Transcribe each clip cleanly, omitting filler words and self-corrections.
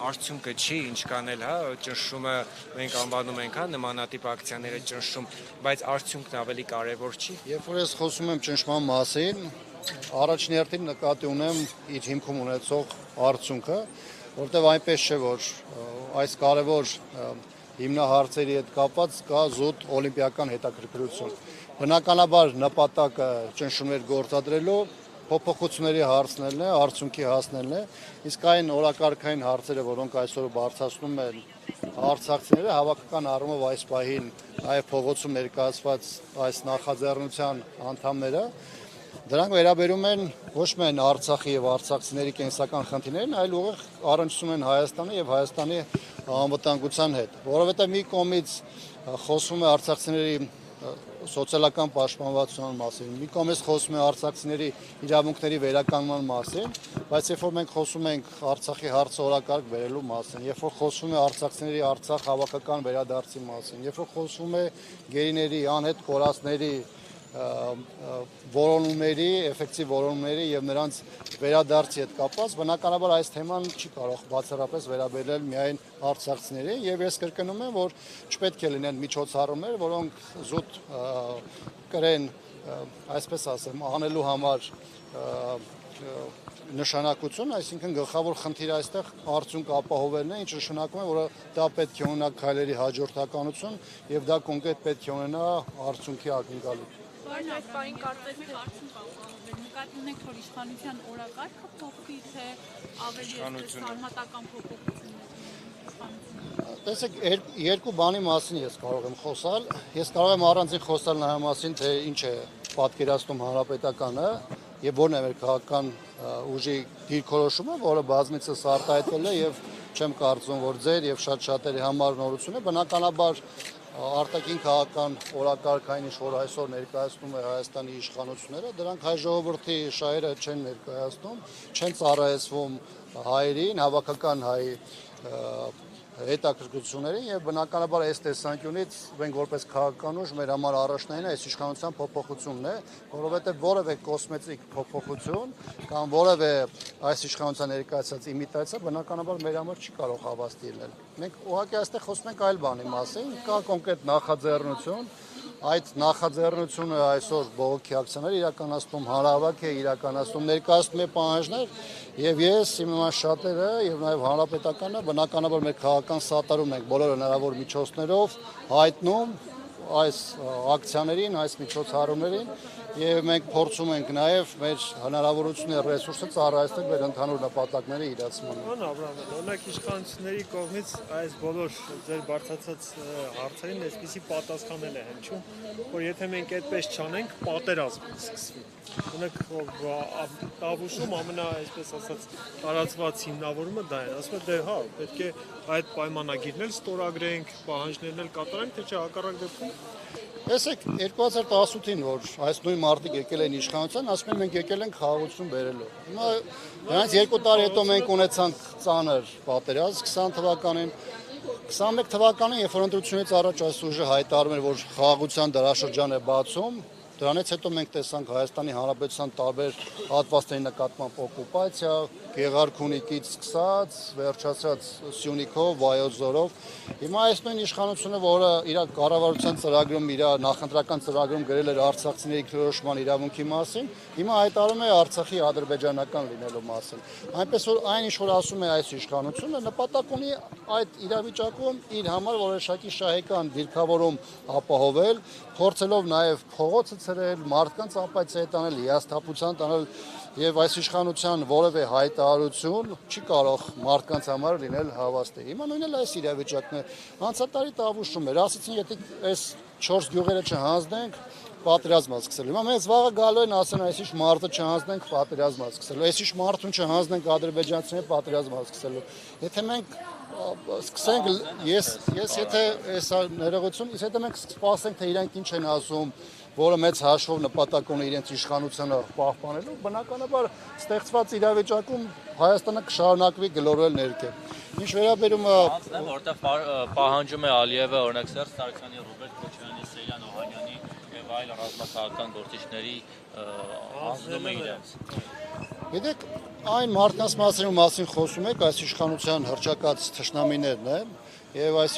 արդյունքը չի, ինչ կանել, հա, ճնշումը մենք անվանում ենք, հա, նմանատիպ ակցիաները ճնշում, բայց արդյունքն ավելի կարևոր չի։ Երբ որ ես խոսում եմ ճնշման մասին, առաջին հերթին նկատի ունեմ իր հիմքում ունեցող արդյունքը, որտեղ այնպես չէ, որ այս կարևոր հիմնահարցերի հետ կապված կա զուտ օլիմպիական հետաքրքրություն։ Բնականաբար նպատակը ճնշումներ գործադրելու փոփոխությունների հարցնելն է, արդյունքի հասնելն է, իսկ այն օրակարգային հարցերը, որոնք այսօր բարձրացնում են արցախցիները, հավաքական առումով այս պահին նաև փողոցում ներկայացված այս նախաձեռնության անդամները, դրանք վերաբերում են ոչ միայն Արցախի եւ արցախցիների կենսական խնդիրներին, այլ ուղիղ առնչվում են Հայաստանի եւ Հայաստանի անվտանգության հետ, որովհետեւ մի կողմից խոսվում է արցախցիների սոցիալական պաշտպանվածության մասին, մի կողմից խոսում է արցախցիների իրավունքների վերականգնման մասին, բայց երբ որ մենք խոսում ենք Արցախի հարցը օրակարգ բերելու մասին, երբ որ խոսում է արցախցիների Արցախ հավաքական վերադարձի մասին, երբ որ խոսում է գերիների, անհետ կորածների որոնումների, էֆեկտիվ որոնումների եւ նրանց վերադարձի հետ կապված, բնականաբար այս թեման չի կարող բացառապես վերաբերել միայն արցախցիներին եւ ես կրկնում եմ, որ չպետք է լինեն միջոցառումներ, որոնք զուտ կրեն, այսպես ասեմ, անելու համար նշանակություն, այսինքն գլխավոր խնդիրը այստեղ արդյունք ապահովելն է, ինչը նշանակում է, որ դա պետք է ունենա քայլերի հաջորդականություն եւ դա կոնկրետ պետք է ունենա արդյունքի ակնկալիք։ Որն այս պահին կարծես թե արդյունք ապահովել, նկատի ունենք, որ իշխանության օրակարգը փոխվի, թե ավելի սահմանական փոփոխություններ։ Տեսեք, երկու բանի մասին ես կարող եմ խոսալ։ Ես կարող եմ առանձին խոսալ նրա մասին, թե ինչ է պատկերացնում հանրապետականը եւ որն է մեր քաղաքական ուժի դիրքորոշումը, որը բազմիցս արտահայտվել է եւ չեմ կարծում, որ ձեր եւ շատ շատերի համար նորություն է, բնականաբար արտաքին քաղաքական օրակարգային ինչ որ այսօր ներկայացնում է Հայաստանի իշխանությունները, դրանք հայ ժողովրդի շահերը չեն ներկայացնում, չեն ծառայեցվում հայերին, հավաքական հայ հետաքրքրություններին եւ բնականաբար այս տեսանկյունից մենք որպես քաղաքական ուժ մեր համար առաջնային այս իշխանության փոփոխությունն է, որովհետեւ որևէ կոսմետիկ փոփոխություն կամ որևէ այս իշխանության ներկայացած իմիտացիա բնականաբար մեր համար չի կարող հավաստի լինել։ Մենք ուղղակի այստեղ խոսում ենք այլ բանի մասին, կա կոնկրետ նախաձեռնություն, այդ նախաձեռնությունը այսօր բողոքի ակցիաներ իրականացնում հանրահավաք է իրականացնում ներկայացնում է պահանջներ եւ ես իմ նման շատերը եւ նաեւ հանրապետականը բնականաբար մեր քաղաքական սատարում ենք բոլոր հնարավոր միջոցներով հայտնում այս ակցիաներին, այս միջոցառումներին եւ մենք փորձում ենք նաեւ մեր հնարավորությունները ռեսուրսը ծառայեցնել մեր ընդհանուր նպատակների իրացմանը։ Պարոն Աբրահամյան, օրինակ իշխանությունների կողմից այս բոլոր ձեր բարձրացած հարցերին այսպիսի պատասխանել է հնչում, որ եթե մենք այդպես չանենք, պատերազմ կսկսվի։ Օրինակ Տավուշում ամենա, այսպես ասած, տարածված հիմնավորումը դա է, ասում է դե հա, պետք է այդ պայմանագիրն էլ ստորագրենք, պահանջներն էլ կատարենք, թե չէ հակառակ դեպքում։ Տեսեք, 2018-ին, որ այս նույն մարդիկ եկել են իշխանության, ասում են մենք եկել ենք խաղաղություն բերելու։ Հիմա նրանց 2 տարի հետո մենք ունեցանք ծանր պատերազմ 20 թվականին, 21 թվականին, երբ որ ընտրությունից առաջ այս ուժը հայտարարում էր, որ խաղաղության դարաշրջան է բացում, դրանից հետո մենք տեսանք Հայաստանի Հանրապետության տարբեր հատվածների նկատմամբ օկուպացիա, Գեղարքունիքից սկսած, վերջացած Սյունիքով, Վայոց ձորով։ Հիմա այս նույն իշխանությունը, որը իր կառավարության ծրագրում, իր նախընտրական ծրագրում գրել էր արցախցիների ինքնորոշման իրավունքի մասին, հիմա հայտարարում է Արցախի ադրբեջանական լինելու մասին։ Այնպես որ այն ինչ որ ասում է այս իշխանությունը, նպատակ ունի այդ իրավիճակում իր համար որոշակի շահեկան դիրքավորում ապահովել, փորձելով նաև փողոցը ցրել, մարդկանց ապացիա տանել, հիասթափության տանել եւ այս իշխանության որևէ հայտարարություն չի կարող մարդկանց համար լինել հավաստի։ Հիմա նույնն էլ այս իրավիճակն է։ Անցատարի Տավուշում էր, ասացին, եթե այս 4 գյուղերը չհանձնենք, պատերազմը սկսելու։ Հիմա մեզ վաղը գալու են ասեն, այսիշ մարդը չհանձնենք, պատերազմը սկսելու։ Այսիշ մարդուն չհանձնենք, ադրբեջանցիները պատերազմը սկսելու։ Եթե մենք սկսենք, ես եթե այս ներողություն, եթե մենք սպասենք, թե իրենք ինչ են ասում, որը մեծ հաշվով նպատակ ունի իրենց իշխանությունը պահպանելու, բնականաբար ստեղծված իրավիճակում Հայաստանը կշարունակվի գլորվել ներքև։ Ինչ վերաբերում է որտեղ պահանջում է Ալիևը, օրինակ Սերժ Սարգսյանի, Ռոբերտ Քոչարյանի, Սեյրան Օհանյանի եւ այլ ռազմաքաղաքական գործիչների հանձնումը իրենց։ Գիտեք, Այն մարդկանց մասին խոսում եք, այս իշխանության հռչակած թշնամիներն է, եւ այս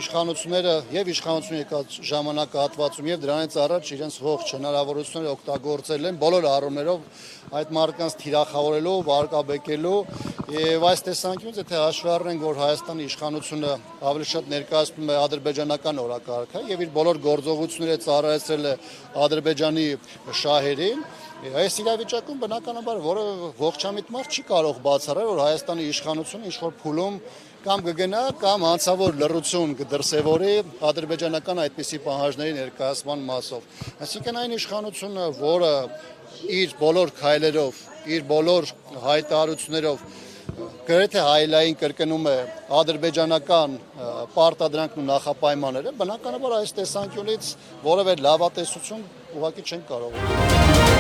իշխանությունները եւ իշխանությունը եկած ժամանակահատվածում եւ դրանից առաջ իրենց ողջ հնարավորությունները օգտագործել են բոլոր առումներով այդ մարդկանց թիրախավորելով, վարկաբեկելու եւ այս տեսանկյունից եթե հաշվի առնենք, որ Հայաստանի իշխանությունը ավելի շատ ներկայացնում է ադրբեջանական օրակարգը եւ իր բոլոր գործողությունները ծառայեցրել է Ադրբեջանի շահերին, այս իրավիճակում բնականաբար որը ողջամիտ մարդ չի կարող բացառել, որ Հայաստանի իշխանությունը ինչ-որ փուլում կամ կգնա կամ հանցավոր լռություն կդրսևորի ադրբեջանական այդպիսի պահանջների ներկայացման մասով։ Այսինքն այն իշխանությունը, որը իր բոլոր քայլերով, իր բոլոր հայտարարություններով գրեթե հայելային կրկնում է ադրբեջանական պարտադրանքն ու նախապայմանները, բնականաբար այս տեսանկյունից որևէ լավատեսություն ուղղակի չեն կարող։